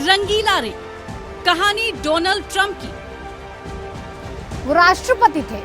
रंगीला रे, कहानी Donald Trump की। वो राष्ट्रपति थे।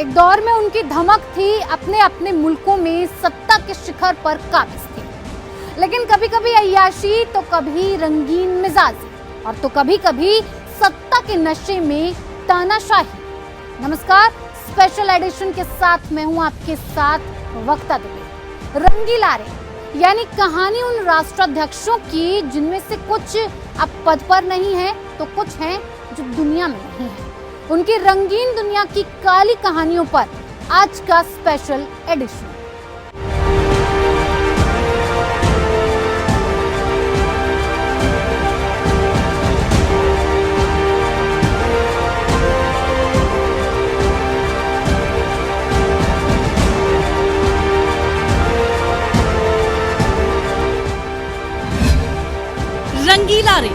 एक दौर में उनकी धमक थी, अपने अपने मुल्कों में सत्ता के शिखर पर काबिज थे। लेकिन कभी कभी अय्याशी तो कभी रंगीन मिजाजी और तो कभी कभी सत्ता के नशे में तानाशाही। नमस्कार, स्पेशल एडिशन के साथ मैं हूं आपके साथ वक्ता दुबे। रंगीला रे यानी कहानी उन राष्ट्राध्यक्षों की जिनमें से कुछ अब पद पर नहीं है तो कुछ हैं जो दुनिया में नहीं है। उनकी रंगीन दुनिया की काली कहानियों पर आज का स्पेशल एडिशन। रंगीला रे।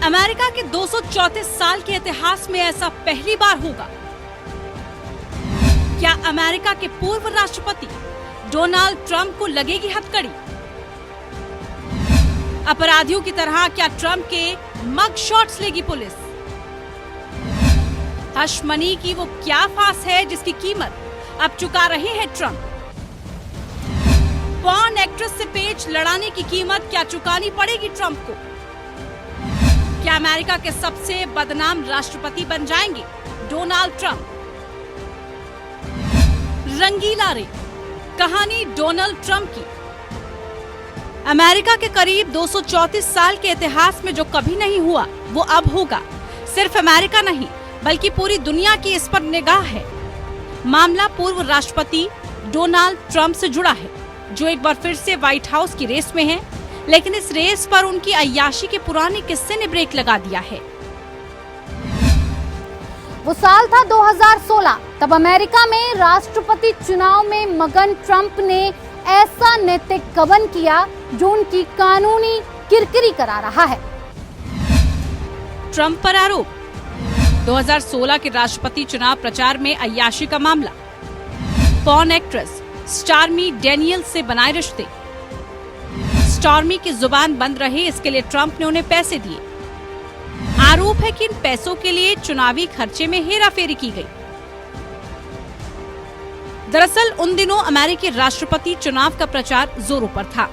अमेरिका के 234 साल के इतिहास में ऐसा पहली बार होगा। क्या अमेरिका के पूर्व राष्ट्रपति डोनाल्ड ट्रंप को लगेगी हथकड़ी? अपराधियों की तरह क्या ट्रंप के मग शॉट्स लेगी पुलिस? हश मनी की वो क्या फांस है जिसकी कीमत अब चुका रहे हैं ट्रंप? पॉर्न एक्ट्रेस से पेच लड़ाने की कीमत क्या चुकानी पड़ेगी ट्रंप को? क्या अमेरिका के सबसे बदनाम राष्ट्रपति बन जाएंगे डोनाल्ड ट्रंप? रंगीला रे, कहानी डोनाल्ड ट्रंप की। अमेरिका के करीब 234 साल के इतिहास में जो कभी नहीं हुआ वो अब होगा। सिर्फ अमेरिका नहीं बल्कि पूरी दुनिया की इस पर निगाह है। मामला पूर्व राष्ट्रपति डोनाल्ड ट्रंप से जुड़ा है, जो एक बार फिर से व्हाइट हाउस की रेस में है। लेकिन इस रेस पर उनकी अय्याशी के पुराने किस्से ने ब्रेक लगा दिया है। वो साल था 2016। तब अमेरिका में राष्ट्रपति चुनाव में मगन ट्रंप ने ऐसा नैतिक गबन किया जो उनकी कानूनी किरकिरी करा रहा है। ट्रंप पर आरोप। 2016 के राष्ट्रपति चुनाव प्रचार में अय्याशी का मामला। पॉर्न एक्ट्रेस स्टॉर्मी डैनियल्स से बनाए रिश्ते। स्टॉर्मी की जुबान बंद रहे इसके लिए ट्रंप ने उन्हें पैसे दिए। आरोप है कि इन पैसों के लिए चुनावी खर्चे में हेराफेरी की गई। दरअसल उन दिनों अमेरिकी राष्ट्रपति चुनाव का प्रचार जोरों पर था।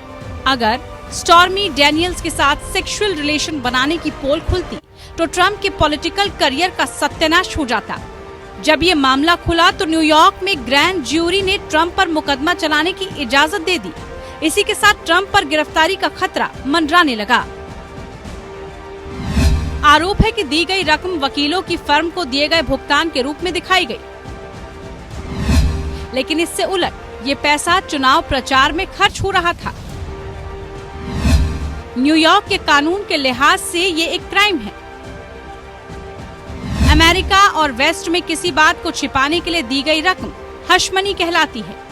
अगर स्टॉर्मी डैनियल्स के साथ सेक्सुअल रिलेशन बनाने की पोल खुलती तो ट्रंप के पॉलिटिकल करियर का सत्यानाश हो जाता। जब ये मामला खुला तो न्यूयॉर्क में ग्रैंड ज्यूरी ने ट्रंप पर मुकदमा चलाने की इजाजत दे दी। इसी के साथ ट्रंप पर गिरफ्तारी का खतरा मंडराने लगा। आरोप है कि दी गई रकम वकीलों की फर्म को दिए गए भुगतान के रूप में दिखाई गई। लेकिन इससे उलट ये पैसा चुनाव प्रचार में खर्च हो रहा था। न्यूयॉर्क के कानून के लिहाज से ये एक क्राइम है। अमेरिका और वेस्ट में किसी बात को छिपाने के लिए दी गई रकम हश मनी कहलाती है।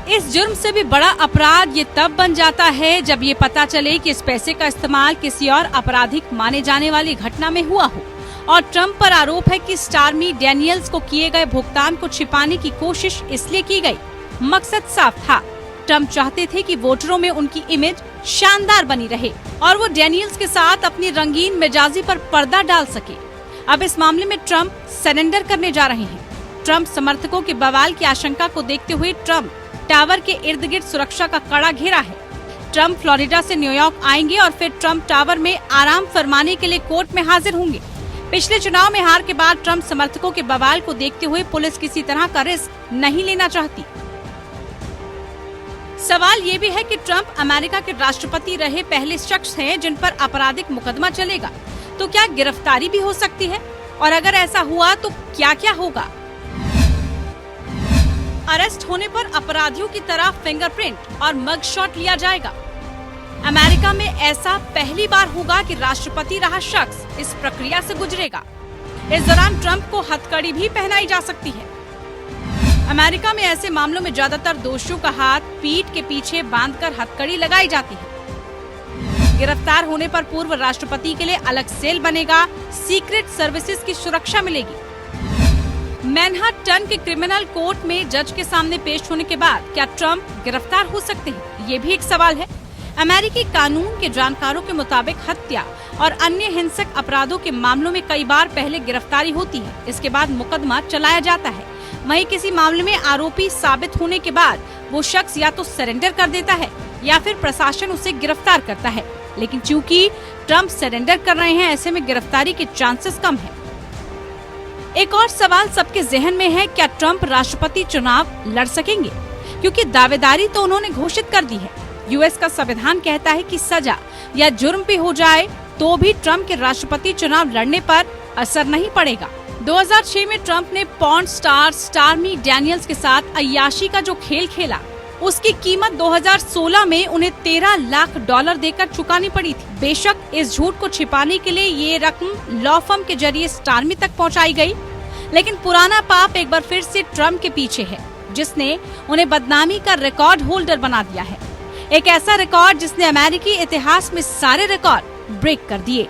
इस जुर्म से भी बड़ा अपराध ये तब बन जाता है जब ये पता चले कि इस पैसे का इस्तेमाल किसी और आपराधिक माने जाने वाली घटना में हुआ हो। और ट्रंप पर आरोप है कि स्टॉर्मी डैनियल्स को किए गए भुगतान को छिपाने की कोशिश इसलिए की गई। मकसद साफ था, ट्रंप चाहते थे कि वोटरों में उनकी इमेज शानदार बनी रहे और वो डैनियल्स के साथ अपनी रंगीन मिजाजी पर पर्दा डाल सके। अब इस मामले में ट्रंप सरेंडर करने जा रहे हैं। ट्रंप समर्थकों के बवाल की आशंका को देखते हुए ट्रंप टावर के इर्द गिर्द सुरक्षा का कड़ा घेरा है। ट्रंप फ्लोरिडा से न्यूयॉर्क आएंगे और फिर ट्रंप टावर में आराम फरमाने के लिए कोर्ट में हाजिर होंगे। पिछले चुनाव में हार के बाद ट्रंप समर्थकों के बवाल को देखते हुए पुलिस किसी तरह का रिस्क नहीं लेना चाहती। सवाल ये भी है कि ट्रंप अमेरिका के राष्ट्रपति रहे पहले शख्स हैं जिन पर आपराधिक मुकदमा चलेगा, तो क्या गिरफ्तारी भी हो सकती है? और अगर ऐसा हुआ तो क्या क्या होगा? अरेस्ट होने पर अपराधियों की तरह फिंगरप्रिंट और मग शॉट लिया जाएगा। अमेरिका में ऐसा पहली बार होगा कि राष्ट्रपति रहा शख्स इस प्रक्रिया से गुजरेगा। इस दौरान ट्रंप को हथकड़ी भी पहनाई जा सकती है। अमेरिका में ऐसे मामलों में ज्यादातर दोषियों का हाथ पीठ के पीछे बांधकर हथकड़ी लगाई जाती है। गिरफ्तार होने पर पूर्व राष्ट्रपति के लिए अलग सेल बनेगा। सीक्रेट सर्विसेज की सुरक्षा मिलेगी। मैनहट्टन के क्रिमिनल कोर्ट में जज के सामने पेश होने के बाद क्या ट्रंप गिरफ्तार हो सकते हैं? ये भी एक सवाल है। अमेरिकी कानून के जानकारों के मुताबिक हत्या और अन्य हिंसक अपराधों के मामलों में कई बार पहले गिरफ्तारी होती है, इसके बाद मुकदमा चलाया जाता है। वहीं किसी मामले में आरोपी साबित होने के बाद वो शख्स या तो सरेंडर कर देता है या फिर प्रशासन उसे गिरफ्तार करता है। लेकिन चूंकि ट्रंप सरेंडर कर रहे हैं, ऐसे में गिरफ्तारी के चांसेस कम है। एक और सवाल सबके जहन में है, क्या ट्रंप राष्ट्रपति चुनाव लड़ सकेंगे? क्योंकि दावेदारी तो उन्होंने घोषित कर दी है। यूएस का संविधान कहता है कि सजा या जुर्म भी हो जाए तो भी ट्रंप के राष्ट्रपति चुनाव लड़ने पर असर नहीं पड़ेगा। 2006 में ट्रंप ने पॉर्न स्टार स्टॉर्मी डैनियल्स के साथ अय्याशी का जो खेल खेला, उसकी कीमत 2016 में उन्हें $13 लाख देकर चुकानी पड़ी थी। बेशक इस झूठ को छिपाने के लिए ये रकम लॉ फर्म के जरिए स्टॉर्मी तक पहुंचाई गई, लेकिन पुराना पाप एक बार फिर से ट्रंप के पीछे है, जिसने उन्हें बदनामी का रिकॉर्ड होल्डर बना दिया है। एक ऐसा रिकॉर्ड जिसने अमेरिकी इतिहास में सारे रिकॉर्ड ब्रेक कर दिए।